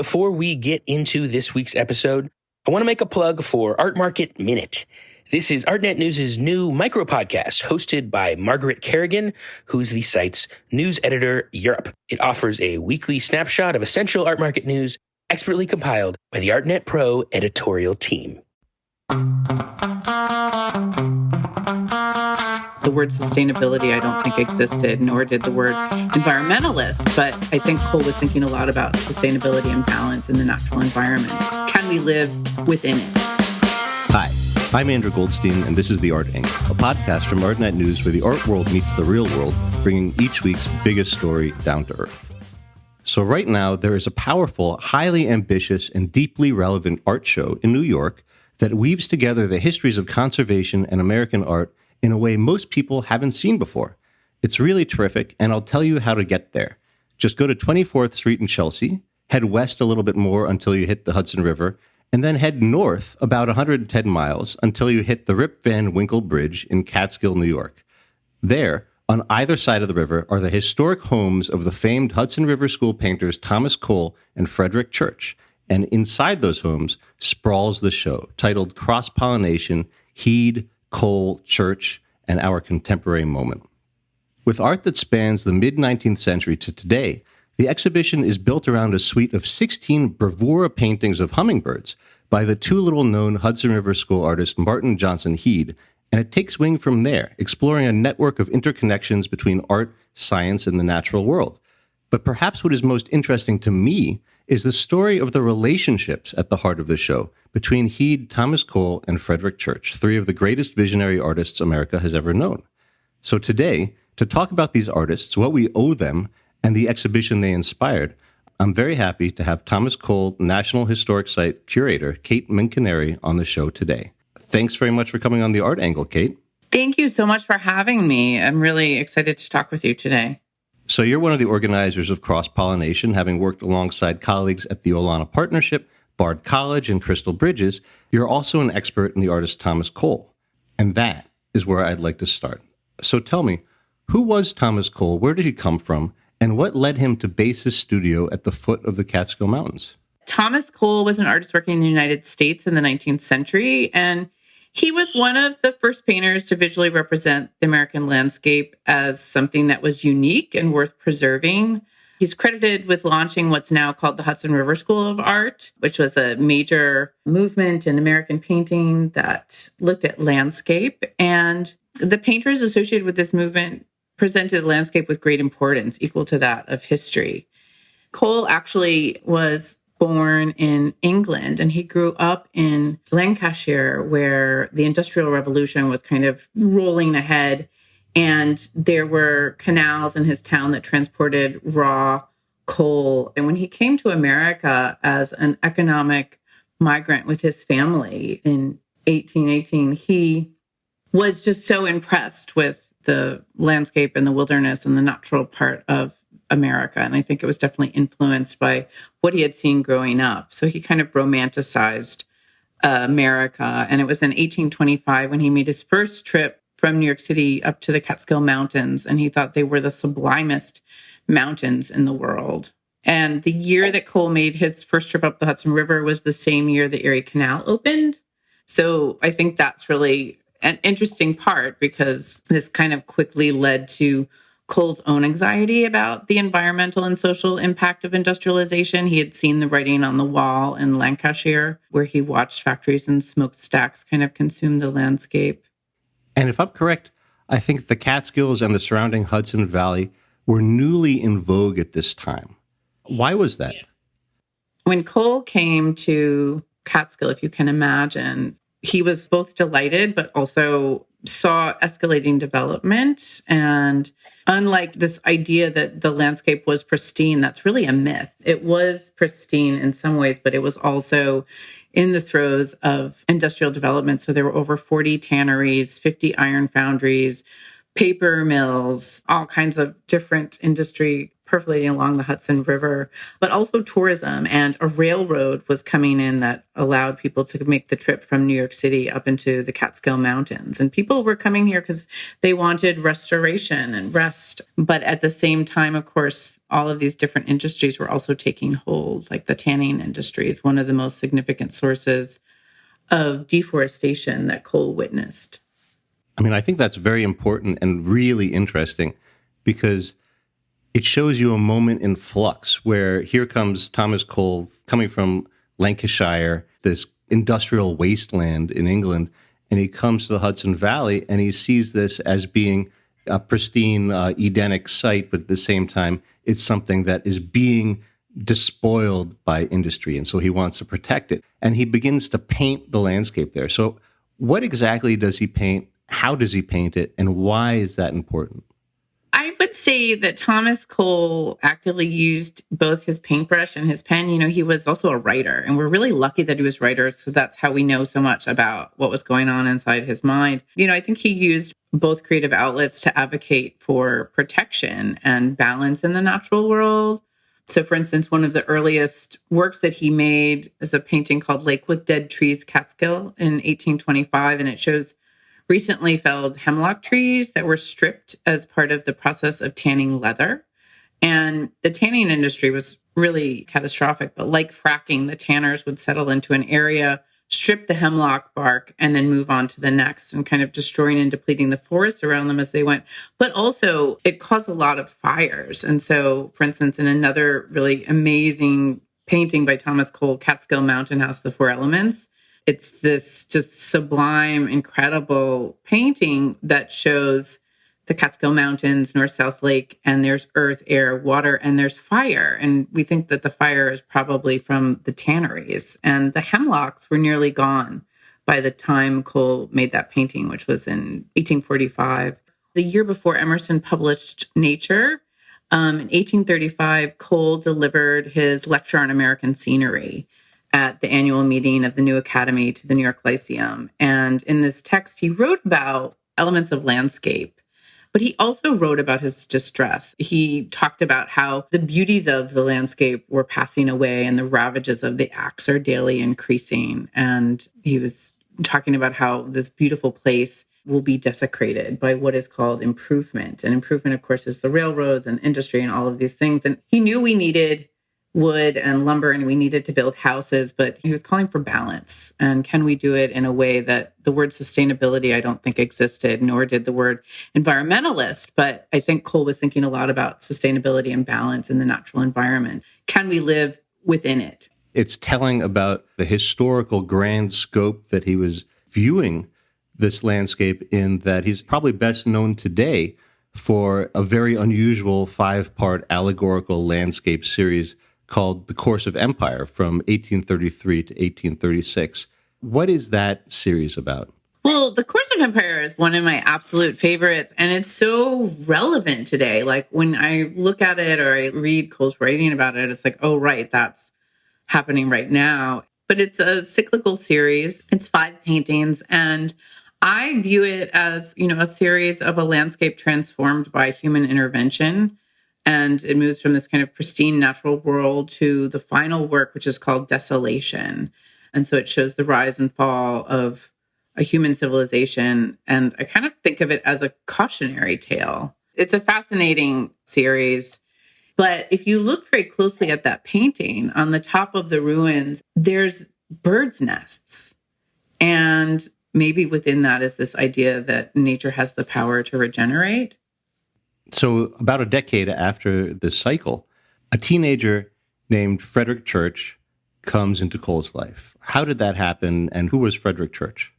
Before we get into this week's episode, I want to make a plug for Art Market Minute. This is ArtNet News' new micro-podcast hosted by Margaret Kerrigan, who's the site's news editor Europe. It offers a weekly snapshot of essential art market news, expertly compiled by the ArtNet Pro editorial team. The word sustainability, I don't think existed, nor did the word environmentalist, but I think Cole was thinking a lot about sustainability and balance in the natural environment. Can we live within it? Hi, I'm Andrew Goldstein, and this is The Art Angle, a podcast from ArtNet News where the art world meets the real world, bringing each week's biggest story down to earth. So right now, there is a powerful, highly ambitious, and deeply relevant art show in New York that weaves together the histories of conservation and American art in a way most people haven't seen before. It's really terrific, and I'll tell you how to get there. Just go to 24th Street in Chelsea, head west a little bit more until you hit the Hudson River, and then head north about 110 miles until you hit the Rip Van Winkle Bridge in Catskill, New York. There, on either side of the river, are the historic homes of the famed Hudson River School painters Thomas Cole and Frederic Church. And inside those homes sprawls the show, titled Cross-Pollination, Heade, Cole, Church, and Our Contemporary Moment. With art that spans the mid-19th century to today, the exhibition is built around a suite of 16 bravura paintings of hummingbirds by the too little-known Hudson River School artist Martin Johnson Heade, and it takes wing from there, exploring a network of interconnections between art, science, and the natural world. But perhaps what is most interesting to me is the story of the relationships at the heart of the show between Heade, Thomas Cole, and Frederic Church, three of the greatest visionary artists America has ever known. So today, to talk about these artists, what we owe them, and the exhibition they inspired, I'm very happy to have Thomas Cole National Historic Site curator Kate Menconeri on the show today. Thanks very much for coming on The Art Angle, Kate. Thank you so much for having me. I'm really excited to talk with you today. So you're one of the organizers of Cross-Pollination, having worked alongside colleagues at the Olana Partnership, Bard College, and Crystal Bridges. You're also an expert in the artist Thomas Cole. And that is where I'd like to start. So tell me, who was Thomas Cole? Where did he come from? And what led him to base his studio at the foot of the Catskill Mountains? Thomas Cole was an artist working in the United States in the 19th century, and he was one of the first painters to visually represent the American landscape as something that was unique and worth preserving. He's credited with launching what's now called the Hudson River School of Art, which was a major movement in American painting that looked at landscape. And the painters associated with this movement presented landscape with great importance, equal to that of history. Cole actually was born in England, and he grew up in Lancashire, where the Industrial Revolution was kind of rolling ahead, and there were canals in his town that transported raw coal. And when he came to America as an economic migrant with his family in 1818, he was just so impressed with the landscape and the wilderness and the natural part of America. And I think it was definitely influenced by what he had seen growing up. So he kind of romanticized America. And it was in 1825 when he made his first trip from New York City up to the Catskill Mountains. And he thought they were the sublimest mountains in the world. And the year that Cole made his first trip up the Hudson River was the same year the Erie Canal opened. So I think that's really an interesting part, because this kind of quickly led to Cole's own anxiety about the environmental and social impact of industrialization. He had seen the writing on the wall in Lancashire, where he watched factories and smokestacks kind of consume the landscape. And if I'm correct, I think the Catskills and the surrounding Hudson Valley were newly in vogue at this time. Why was that? When Cole came to Catskill, if you can imagine, he was both delighted, but also saw escalating development. And unlike this idea that the landscape was pristine, that's really a myth. It was pristine in some ways, but it was also in the throes of industrial development. So there were over 40 tanneries, 50 iron foundries, paper mills, all kinds of different industry percolating along the Hudson River, but also tourism. And a railroad was coming in that allowed people to make the trip from New York City up into the Catskill Mountains. And people were coming here because they wanted restoration and rest. But at the same time, of course, all of these different industries were also taking hold, like the tanning industry is one of the most significant sources of deforestation that Cole witnessed. I mean, I think that's very important and really interesting because it shows you a moment in flux where here comes Thomas Cole coming from Lancashire, this industrial wasteland in England, and he comes to the Hudson Valley and he sees this as being a pristine Edenic site, but at the same time, it's something that is being despoiled by industry. And so he wants to protect it. And he begins to paint the landscape there. So what exactly does he paint? How does he paint it? And why is that important? I would say that Thomas Cole actively used both his paintbrush and his pen. You know, he was also a writer, and we're really lucky that he was a writer. So that's how we know so much about what was going on inside his mind. You know, I think he used both creative outlets to advocate for protection and balance in the natural world. So, for instance, one of the earliest works that he made is a painting called Lake with Dead Trees, Catskill in 1825, and it shows recently felled hemlock trees that were stripped as part of the process of tanning leather. And the tanning industry was really catastrophic, but like fracking, the tanners would settle into an area, strip the hemlock bark, and then move on to the next and kind of destroying and depleting the forests around them as they went. But also it caused a lot of fires. And so, for instance, in another really amazing painting by Thomas Cole, Catskill Mountain House, The Four Elements, it's this just sublime, incredible painting that shows the Catskill Mountains, North-South Lake, and there's earth, air, water, and there's fire. And we think that the fire is probably from the tanneries. And the hemlocks were nearly gone by the time Cole made that painting, which was in 1845. The year before Emerson published Nature, in 1835, Cole delivered his lecture on American scenery at the annual meeting of the new academy to the New York Lyceum. And in this text, he wrote about elements of landscape, but he also wrote about his distress. He talked about how the beauties of the landscape were passing away and the ravages of the axe are daily increasing. And he was talking about how this beautiful place will be desecrated by what is called improvement. And improvement, of course, is the railroads and industry and all of these things. And he knew we needed wood and lumber and we needed to build houses, but he was calling for balance. And can we do it in a way that the word sustainability, I don't think existed, nor did the word environmentalist. But I think Cole was thinking a lot about sustainability and balance in the natural environment. Can we live within it? It's telling about the historical grand scope that he was viewing this landscape in, that he's probably best known today for a very unusual 5-part allegorical landscape series called The Course of Empire from 1833 to 1836. What is that series about? Well, The Course of Empire is one of my absolute favorites, and it's so relevant today. Like when I look at it or I read Cole's writing about it, it's like, oh, right, that's happening right now. But it's a cyclical series. It's 5 paintings, and I view it as, you know, a series of a landscape transformed by human intervention. And it moves from this kind of pristine natural world to the final work, which is called Desolation. And so it shows the rise and fall of a human civilization. And I kind of think of it as a cautionary tale. It's a fascinating series. But if you look very closely at that painting, on the top of the ruins, there's birds' nests. And maybe within that is this idea that nature has the power to regenerate. So about a decade after this cycle, a teenager named Frederic Church comes into Cole's life. How did that happen, and who was Frederic Church?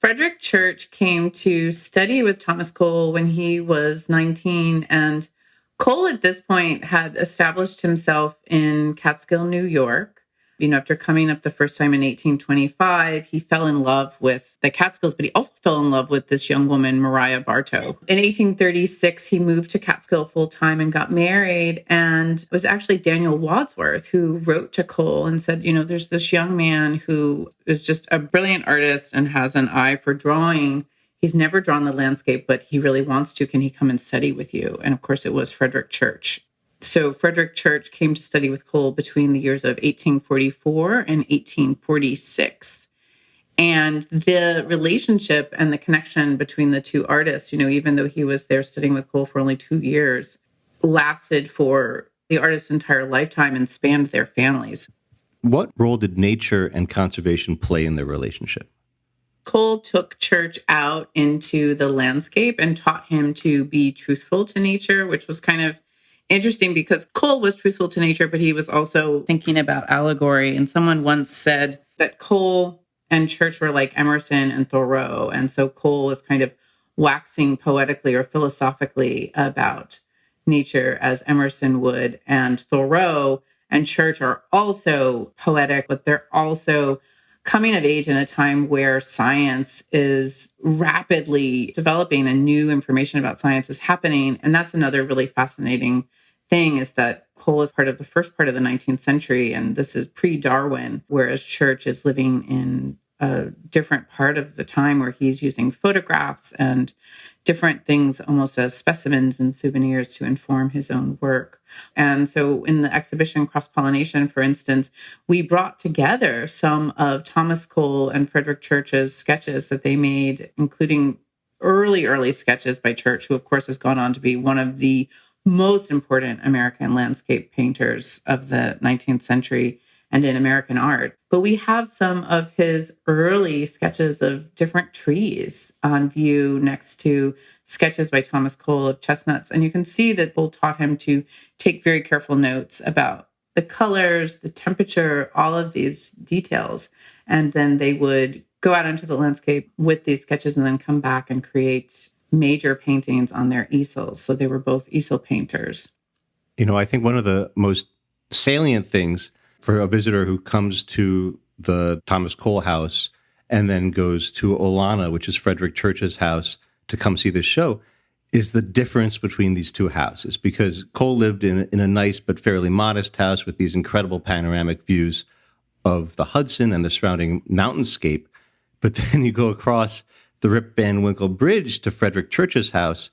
Frederic Church came to study with Thomas Cole when he was 19, and Cole at this point had established himself in Catskill, New York. You know, after coming up the first time in 1825, he fell in love with the Catskills, but he also fell in love with this young woman, Maria Bartow. In 1836, he moved to Catskill full time and got married. And it was actually Daniel Wadsworth who wrote to Cole and said, you know, there's this young man who is just a brilliant artist and has an eye for drawing. He's never drawn the landscape, but he really wants to. Can he come and study with you? And of course, it was Frederic Church. So Frederic Church came to study with Cole between the years of 1844 and 1846. And the relationship and the connection between the two artists, even though he was there studying with Cole for only 2 years, lasted for the artist's entire lifetime and spanned their families. What role did nature and conservation play in their relationship? Cole took Church out into the landscape and taught him to be truthful to nature, which was kind of interesting because Cole was truthful to nature, but he was also thinking about allegory. And someone once said that Cole and Church were like Emerson and Thoreau. And so Cole was kind of waxing poetically or philosophically about nature as Emerson would. And Thoreau and Church are also poetic, but they're also coming of age in a time where science is rapidly developing and new information about science is happening. And that's another really fascinating thing, is that Cole is part of the first part of the 19th century, and this is pre-Darwin, whereas Church is living in a different part of the time where he's using photographs and different things almost as specimens and souvenirs to inform his own work. And so in the exhibition Cross-Pollination, for instance, we brought together some of Thomas Cole and Frederic Church's sketches that they made, including early sketches by Church, who of course has gone on to be one of the most important American landscape painters of the 19th century and in American art. But we have some of his early sketches of different trees on view next to sketches by Thomas Cole of chestnuts. And you can see that Cole taught him to take very careful notes about the colors, the temperature, all of these details. And then they would go out into the landscape with these sketches and then come back and create major paintings on their easels. So they were both easel painters. I think one of the most salient things for a visitor who comes to the Thomas Cole house and then goes to Olana, which is Frederic Church's house, to come see this show, is the difference between these two houses. Because Cole lived in a nice but fairly modest house with these incredible panoramic views of the Hudson and the surrounding mountainscape. But then you go across the Rip Van Winkle Bridge to Frederic Church's house,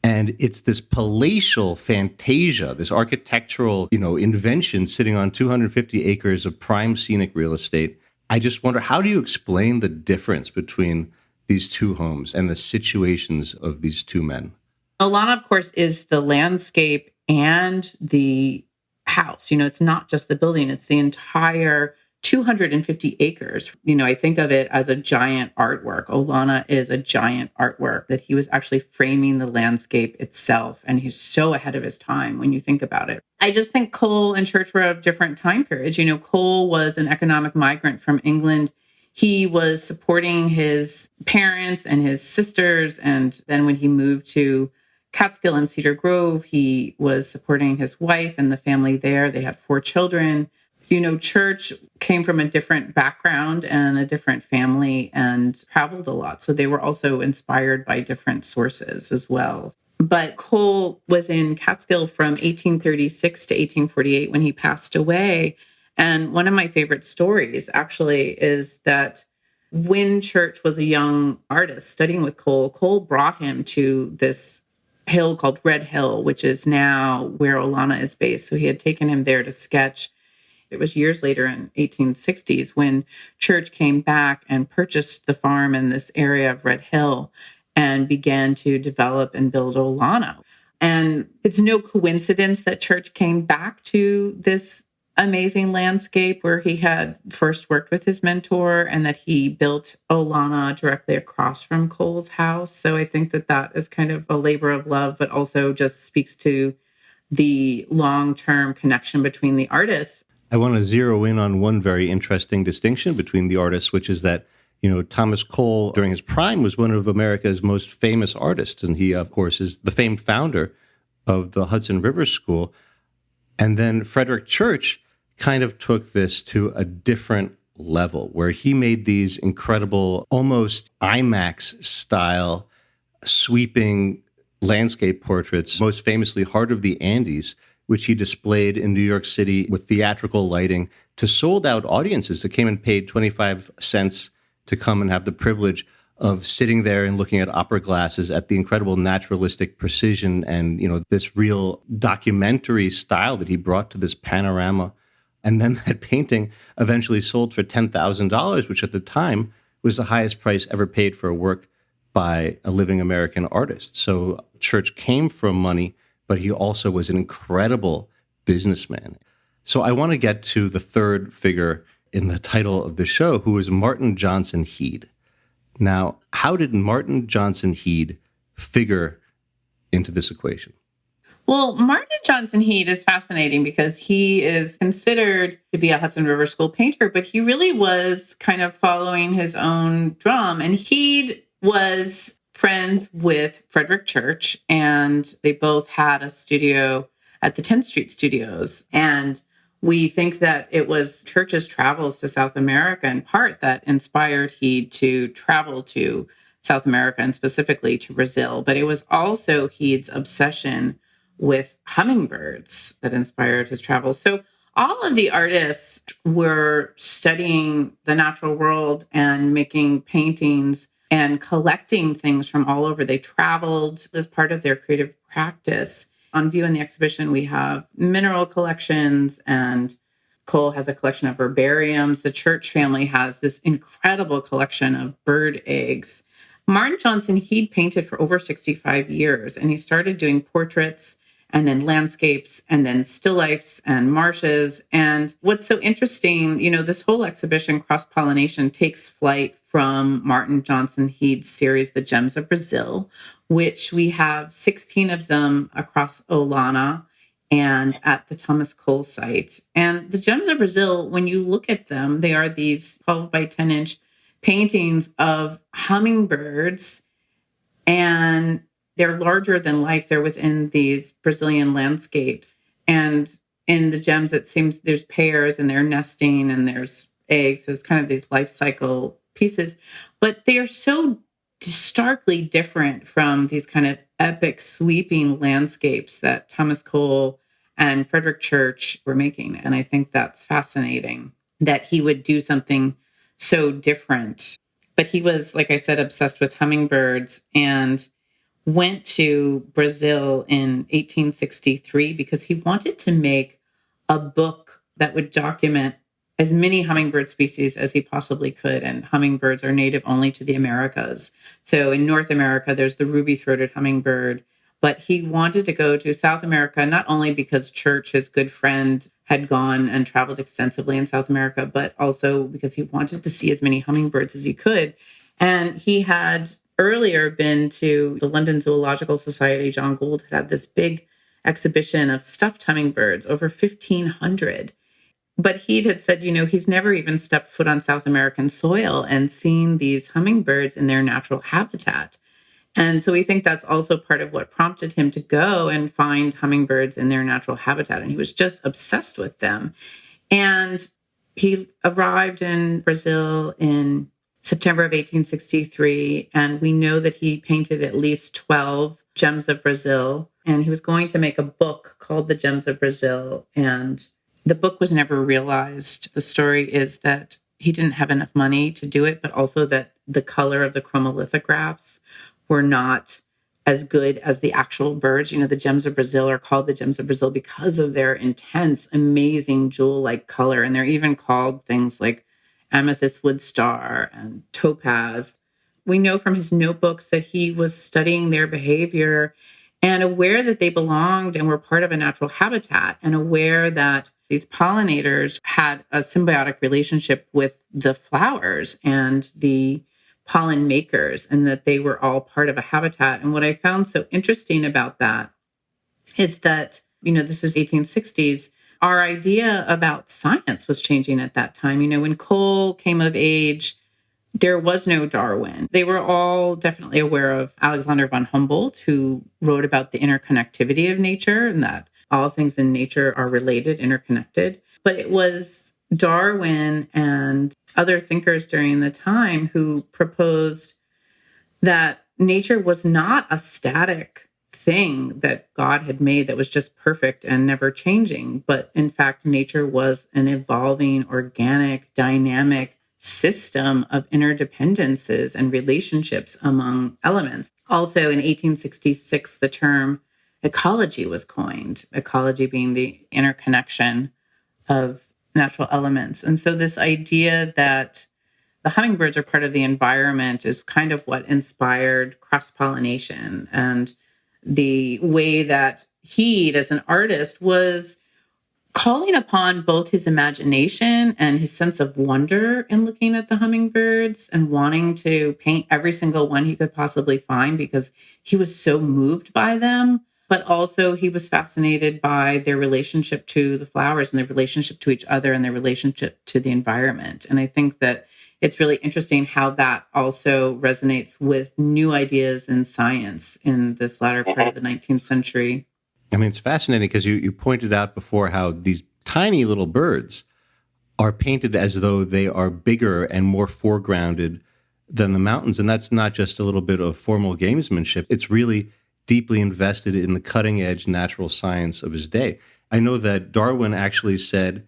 and it's this palatial fantasia, this architectural, invention sitting on 250 acres of prime scenic real estate. I just wonder, how do you explain the difference between these two homes and the situations of these two men? Olana, of course, is the landscape and the house. It's not just the building, it's the entire 250 acres. I think of it as a giant artwork. Olana is a giant artwork that he was actually framing the landscape itself. And he's so ahead of his time when you think about it. I just think Cole and Church were of different time periods. Cole was an economic migrant from England. He was supporting his parents and his sisters. And then when he moved to Catskill and Cedar Grove, he was supporting his wife and the family there. They had 4 children. Church came from a different background and a different family and traveled a lot. So they were also inspired by different sources as well. But Cole was in Catskill from 1836 to 1848 when he passed away. And one of my favorite stories actually is that when Church was a young artist studying with Cole, Cole brought him to this hill called Red Hill, which is now where Olana is based. So he had taken him there to sketch. It was years later in 1860s when Church came back and purchased the farm in this area of Red Hill and began to develop and build Olana. And it's no coincidence that Church came back to this amazing landscape where he had first worked with his mentor and that he built Olana directly across from Cole's house. So I think that is kind of a labor of love, but also just speaks to the long-term connection between the artists. I want to zero in on one very interesting distinction between the artists, which is that, Thomas Cole, during his prime, was one of America's most famous artists. And he, of course, is the famed founder of the Hudson River School. And then Frederic Church kind of took this to a different level, where he made these incredible, almost IMAX-style, sweeping landscape portraits, most famously Heart of the Andes, which he displayed in New York City with theatrical lighting to sold-out audiences that came and paid 25 cents to come and have the privilege of sitting there and looking at opera glasses at the incredible naturalistic precision and, this real documentary style that he brought to this panorama. And then that painting eventually sold for $10,000, which at the time was the highest price ever paid for a work by a living American artist. So Church came from money, but he also was an incredible businessman. So I want to get to the third figure in the title of the show, who is Martin Johnson Heade. Now, how did Martin Johnson Heade figure into this equation? Well, Martin Johnson Heade is fascinating because he is considered to be a Hudson River School painter, but he really was kind of following his own drum. And Heade was friends with Frederic Church, and they both had a studio at the 10th Street Studios. And we think that it was Church's travels to South America in part that inspired Heade to travel to South America and specifically to Brazil. But it was also Heade's obsession with hummingbirds that inspired his travels. So all of the artists were studying the natural world and making paintings and collecting things from all over. They traveled as part of their creative practice. On view in the exhibition, we have mineral collections, and Cole has a collection of herbariums. The Church family has this incredible collection of bird eggs. Martin Johnson Heade painted for over 65 years, and he started doing portraits and then landscapes, and then still lifes and marshes. And what's so interesting, this whole exhibition, Cross-Pollination, takes flight from Martin Johnson Heade's series, The Gems of Brazil, which we have 16 of them across Olana and at the Thomas Cole site. And the Gems of Brazil, when you look at them, they are these 12 by 10 inch paintings of hummingbirds, and they're larger than life. They're within these Brazilian landscapes. And in the gems, it seems there's pairs and they're nesting and there's eggs. So it's kind of these life cycle pieces. But they are so starkly different from these kind of epic sweeping landscapes that Thomas Cole and Frederic Church were making. And I think that's fascinating that he would do something so different. But he was, like I said, obsessed with hummingbirds and went to Brazil in 1863 because he wanted to make a book that would document as many hummingbird species as he possibly could. And hummingbirds are native only to the Americas. So in North America, there's the ruby-throated hummingbird. But he wanted to go to South America, not only because Church, his good friend, had gone and traveled extensively in South America, but also because he wanted to see as many hummingbirds as he could. And he had earlier been to the London Zoological Society. John Gould had this big exhibition of stuffed hummingbirds, over 1,500. But he had said, he's never even stepped foot on South American soil and seen these hummingbirds in their natural habitat. And so we think that's also part of what prompted him to go and find hummingbirds in their natural habitat. And he was just obsessed with them. And he arrived in Brazil in September of 1863. And we know that he painted at least 12 gems of Brazil. And he was going to make a book called The Gems of Brazil. And the book was never realized. The story is that he didn't have enough money to do it, but also that the color of the chromolithographs were not as good as the actual birds. The Gems of Brazil are called the Gems of Brazil because of their intense, amazing jewel-like color. And they're even called things like amethyst wood star and topaz. We know from his notebooks that he was studying their behavior and aware that they belonged and were part of a natural habitat, and aware that these pollinators had a symbiotic relationship with the flowers and the pollen makers, and that they were all part of a habitat. And what I found so interesting about that is that, this is 1860s, our idea about science was changing at that time. When Cole came of age, there was no Darwin. They were all definitely aware of Alexander von Humboldt, who wrote about the interconnectivity of nature and that all things in nature are related, interconnected. But it was Darwin and other thinkers during the time who proposed that nature was not a static thing that God had made that was just perfect and never changing, but in fact, nature was an evolving, organic, dynamic system of interdependences and relationships among elements. Also, in 1866, the term ecology was coined, ecology being the interconnection of natural elements. And so this idea that the hummingbirds are part of the environment is kind of what inspired cross-pollination, and the way that Heade, as an artist, was calling upon both his imagination and his sense of wonder in looking at the hummingbirds and wanting to paint every single one he could possibly find because he was so moved by them. But also he was fascinated by their relationship to the flowers and their relationship to each other and their relationship to the environment. And I think that it's really interesting how that also resonates with new ideas in science in this latter part of the 19th century. I mean, it's fascinating because you pointed out before how these tiny little birds are painted as though they are bigger and more foregrounded than the mountains. And that's not just a little bit of formal gamesmanship. It's really deeply invested in the cutting edge natural science of his day. I know that Darwin actually said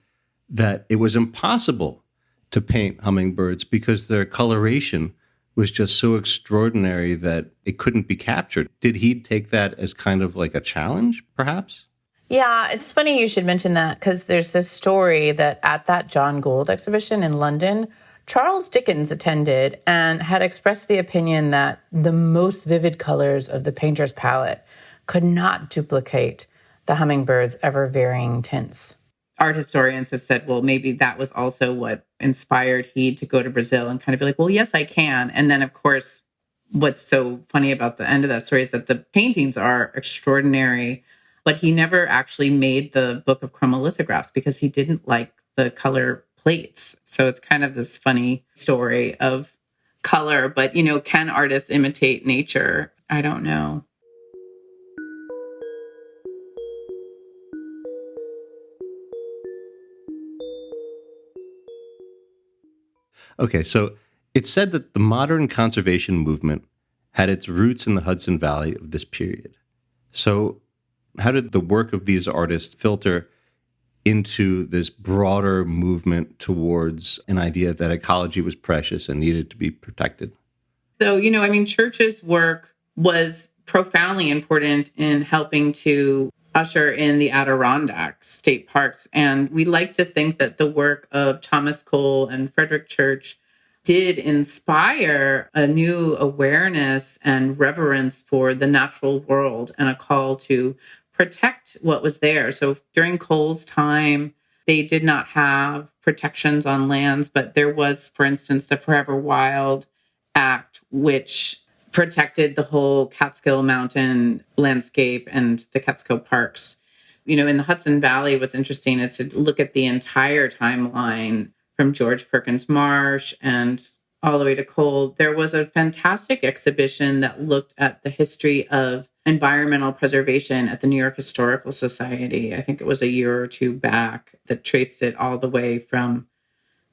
that it was impossible to paint hummingbirds because their coloration was just so extraordinary that it couldn't be captured. Did he take that as kind of like a challenge, perhaps? Yeah, it's funny you should mention that because there's this story that at that John Gould exhibition in London, Charles Dickens attended and had expressed the opinion that the most vivid colors of the painter's palette could not duplicate the hummingbird's ever-varying tints. Art historians have said, well, maybe that was also what inspired Heade to go to Brazil and kind of be like, well, yes, I can. And then, of course, what's so funny about the end of that story is that the paintings are extraordinary, but he never actually made the book of chromolithographs because he didn't like the color plates. So it's kind of this funny story of color. But, can artists imitate nature? I don't know. Okay, so it's said that the modern conservation movement had its roots in the Hudson Valley of this period. So how did the work of these artists filter into this broader movement towards an idea that ecology was precious and needed to be protected? So, Church's work was profoundly important in helping to usher in the Adirondack state parks. And we like to think that the work of Thomas Cole and Frederic Church did inspire a new awareness and reverence for the natural world and a call to protect what was there. So during Cole's time, they did not have protections on lands, but there was, for instance, the Forever Wild Act, which protected the whole Catskill mountain landscape and the Catskill parks. In the Hudson Valley, what's interesting is to look at the entire timeline from George Perkins Marsh and all the way to Cole. There was a fantastic exhibition that looked at the history of environmental preservation at the New York Historical Society. I think it was a year or two back that traced it all the way from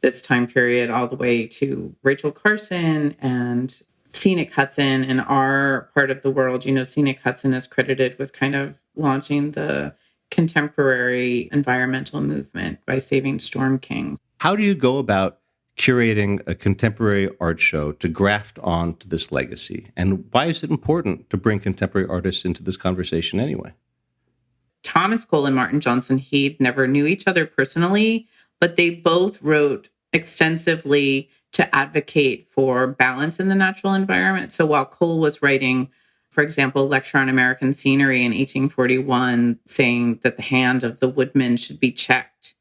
this time period all the way to Rachel Carson and Scenic Hudson. In our part of the world, Scenic Hudson is credited with kind of launching the contemporary environmental movement by saving Storm King. How do you go about curating a contemporary art show to graft on to this legacy? And why is it important to bring contemporary artists into this conversation anyway? Thomas Cole and Martin Johnson Heade never knew each other personally, but they both wrote extensively to advocate for balance in the natural environment. So while Cole was writing, for example, Lecture on American Scenery in 1841, saying that the hand of the woodman should be checked,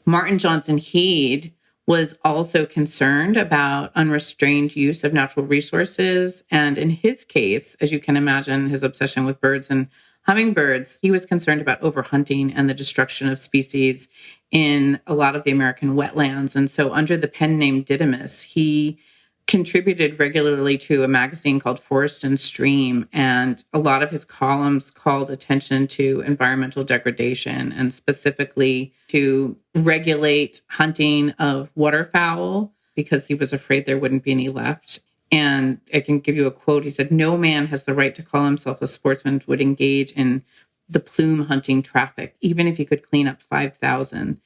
Martin Johnson Heade was also concerned about unrestrained use of natural resources. And in his case, as you can imagine, his obsession with birds and hummingbirds, he was concerned about overhunting and the destruction of species in a lot of the American wetlands. And so under the pen name Didymus, he contributed regularly to a magazine called Forest and Stream. And a lot of his columns called attention to environmental degradation and specifically to regulate hunting of waterfowl because he was afraid there wouldn't be any left. And I can give you a quote. He said, "No man has the right to call himself a sportsman would engage in the plume hunting traffic, even if he could clean up 5,000.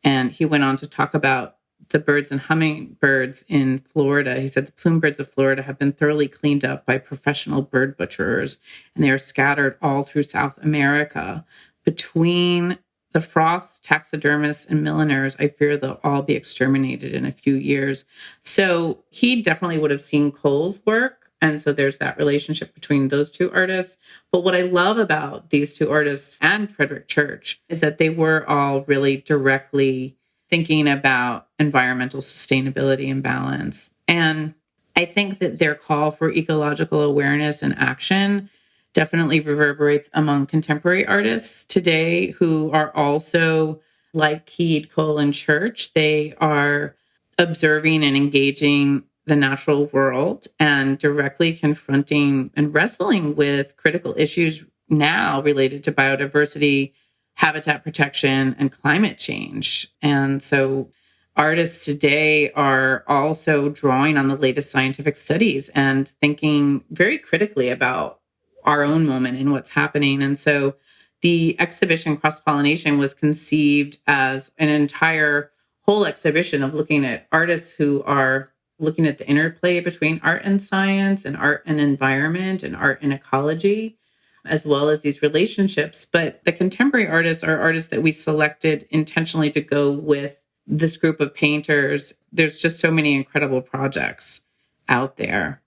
And he went on to talk about the birds and hummingbirds in Florida. He said the plume birds of Florida have been thoroughly cleaned up by professional bird butcherers, and they are scattered all through South America. Between the frost, taxidermists, and milliners, I fear they'll all be exterminated in a few years. So he definitely would have seen Cole's work. And so there's that relationship between those two artists. But what I love about these two artists and Frederic Church is that they were all really directly thinking about environmental sustainability and balance. And I think that their call for ecological awareness and action definitely reverberates among contemporary artists today who are also, like Heade, Cole, and Church, they are observing and engaging the natural world and directly confronting and wrestling with critical issues now related to biodiversity, habitat protection, and climate change. And so artists today are also drawing on the latest scientific studies and thinking very critically about our own moment and what's happening. And so the exhibition Cross-Pollination was conceived as an entire whole exhibition of looking at artists who are looking at the interplay between art and science and art and environment and art and ecology, as well as these relationships. But the contemporary artists are artists that we selected intentionally to go with this group of painters. There's just so many incredible projects out there.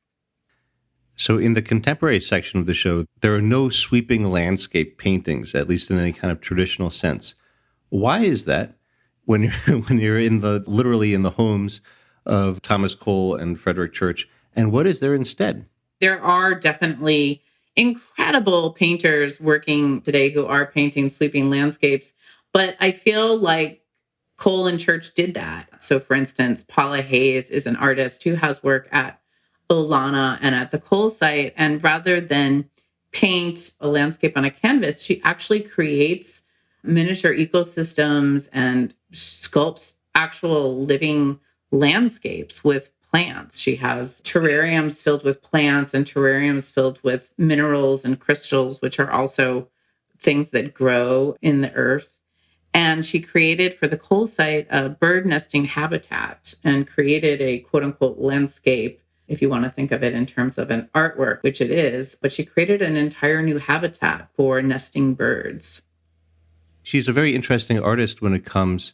So in the contemporary section of the show, there are no sweeping landscape paintings, at least in any kind of traditional sense. Why is that when you're literally in the homes of Thomas Cole and Frederic Church? And what is there instead? There are definitely incredible painters working today who are painting sweeping landscapes, but I feel like Cole and Church did that. So for instance, Paula Hayes is an artist who has work at Olana and at the Cole site. And rather than paint a landscape on a canvas, she actually creates miniature ecosystems and sculpts actual living landscapes with plants. She has terrariums filled with plants and terrariums filled with minerals and crystals, which are also things that grow in the earth. And she created for the Cole site a bird nesting habitat and created a quote unquote landscape, if you want to think of it in terms of an artwork, which it is, but she created an entire new habitat for nesting birds. She's a very interesting artist when it comes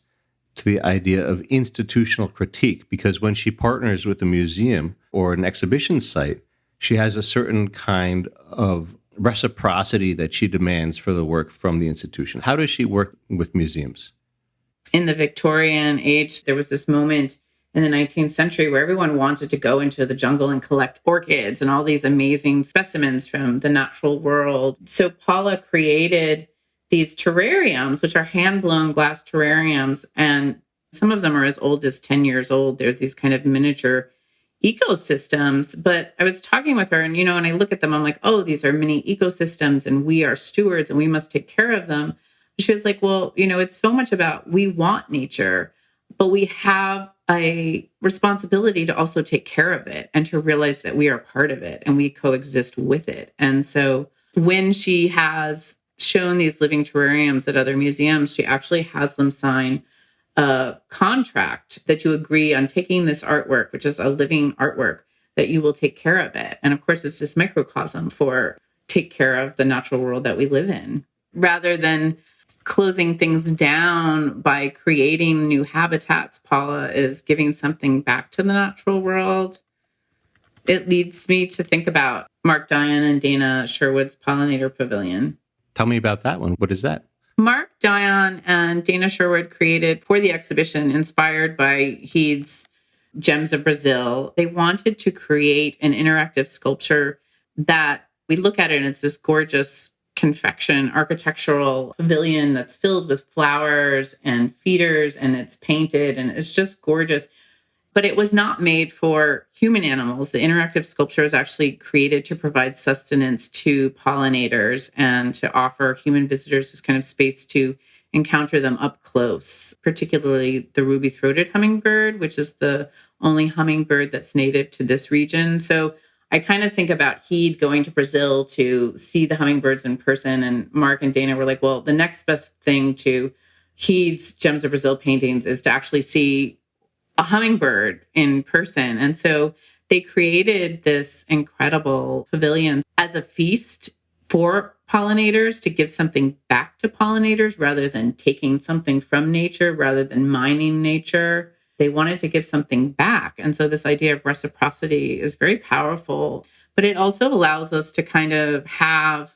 to the idea of institutional critique, because when she partners with a museum or an exhibition site, she has a certain kind of reciprocity that she demands for the work from the institution. How does she work with museums? In the Victorian age, there was this moment in the 19th century where everyone wanted to go into the jungle and collect orchids and all these amazing specimens from the natural world. So Paula created these terrariums, which are hand-blown glass terrariums, and some of them are as old as 10 years old. They're these kind of miniature ecosystems. But I was talking with her and, and I look at them, I'm like, oh, these are mini ecosystems and we are stewards and we must take care of them. She was like, well, it's so much about we want nature, but we have a responsibility to also take care of it and to realize that we are part of it and we coexist with it. And so when she has shown these living terrariums at other museums, she actually has them sign a contract that you agree on taking this artwork, which is a living artwork, that you will take care of it. And of course, it's this microcosm for take care of the natural world that we live in, rather than closing things down by creating new habitats. Paula is giving something back to the natural world. It leads me to think about Mark Dion and Dana Sherwood's Pollinator Pavilion. Tell me about that one. What is that? Mark Dion and Dana Sherwood created for the exhibition, inspired by Heade's Gems of Brazil. They wanted to create an interactive sculpture that we look at it and it's this gorgeous confection architectural pavilion that's filled with flowers and feeders and it's painted and it's just gorgeous. But it was not made for human animals. The interactive sculpture is actually created to provide sustenance to pollinators and to offer human visitors this kind of space to encounter them up close, particularly the ruby-throated hummingbird, which is the only hummingbird that's native to this region. So I kind of think about Heade going to Brazil to see the hummingbirds in person, and Mark and Dana were like, well, the next best thing to Heade's Gems of Brazil paintings is to actually see hummingbird in person. And so they created this incredible pavilion as a feast for pollinators, to give something back to pollinators rather than taking something from nature, rather than mining nature. They wanted to give something back. And so this idea of reciprocity is very powerful, but it also allows us to kind of have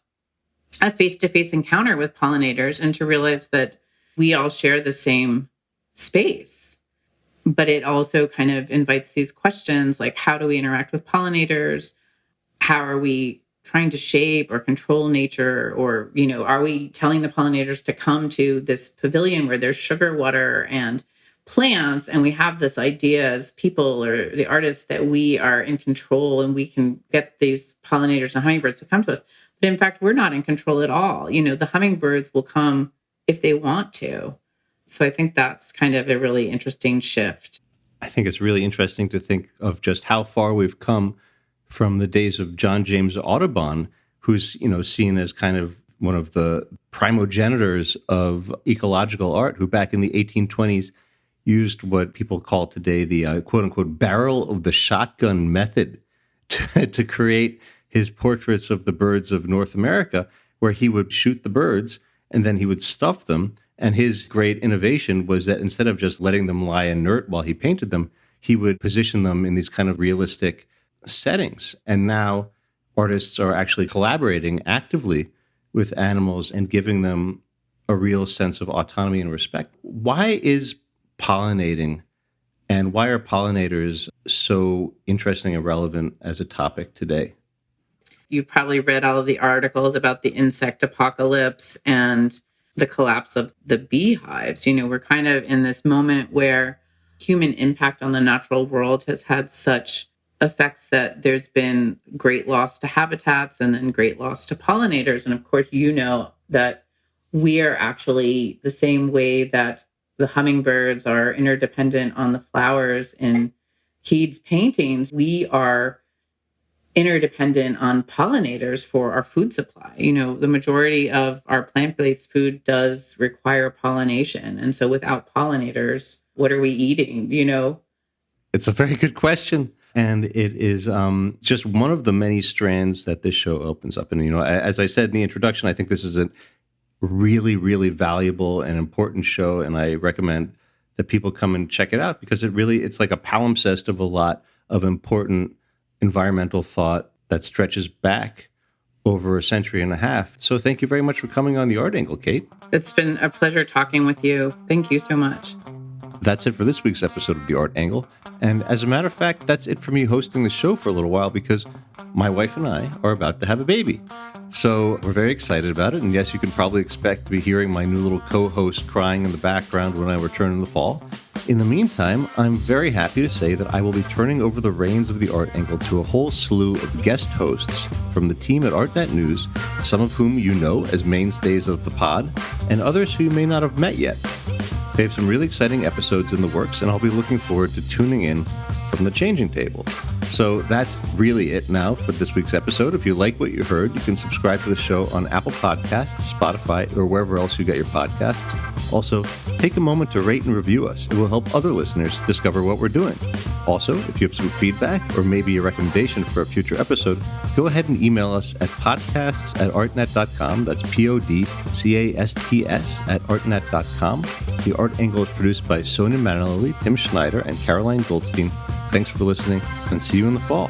a face-to-face encounter with pollinators and to realize that we all share the same space. But it also kind of invites these questions like, how do we interact with pollinators? How are we trying to shape or control nature? Or, are we telling the pollinators to come to this pavilion where there's sugar water and plants, and we have this idea as people or the artists that we are in control and we can get these pollinators and hummingbirds to come to us. But in fact, we're not in control at all. The hummingbirds will come if they want to. So I think that's kind of a really interesting shift. I think it's really interesting to think of just how far we've come from the days of John James Audubon, who's, seen as kind of one of the primogenitors of ecological art, who back in the 1820s used what people call today the quote-unquote barrel of the shotgun method to create his portraits of the birds of North America, where he would shoot the birds and then he would stuff them. And his great innovation was that instead of just letting them lie inert while he painted them, he would position them in these kind of realistic settings. And now artists are actually collaborating actively with animals and giving them a real sense of autonomy and respect. Why is pollinating and why are pollinators so interesting and relevant as a topic today? You've probably read all of the articles about the insect apocalypse and the collapse of the beehives. We're kind of in this moment where human impact on the natural world has had such effects that there's been great loss to habitats and then great loss to pollinators. And of course, that we are actually the same way that the hummingbirds are interdependent on the flowers in Heade's paintings. We are interdependent on pollinators for our food supply. The majority of our plant-based food does require pollination. And so without pollinators, what are we eating? It's a very good question. And it is just one of the many strands that this show opens up. And, as I said in the introduction, I think this is a really, really valuable and important show. And I recommend that people come and check it out because it's like a palimpsest of a lot of important environmental thought that stretches back over a century and a half. So thank you very much for coming on The Art Angle, Kate. It's been a pleasure talking with you. Thank you so much. That's it for this week's episode of The Art Angle. And as a matter of fact, that's it for me hosting the show for a little while because my wife and I are about to have a baby. So we're very excited about it. And yes, you can probably expect to be hearing my new little co-host crying in the background when I return in the fall. In the meantime, I'm very happy to say that I will be turning over the reins of The Art Angle to a whole slew of guest hosts from the team at ArtNet News, some of whom you know as mainstays of the pod, and others who you may not have met yet. They have some really exciting episodes in the works, and I'll be looking forward to tuning in from the changing table. So that's really it now for this week's episode. If you like what you heard, you can subscribe to the show on Apple Podcasts, Spotify, or wherever else you get your podcasts. Also, take a moment to rate and review us. It will help other listeners discover what we're doing. Also, if you have some feedback or maybe a recommendation for a future episode, go ahead and email us at podcasts@artnet.com. That's podcasts@artnet.com. The Art Angle is produced by Sonia Manalili, Tim Schneider, and Caroline Goldstein. Thanks for listening, and see you in the fall.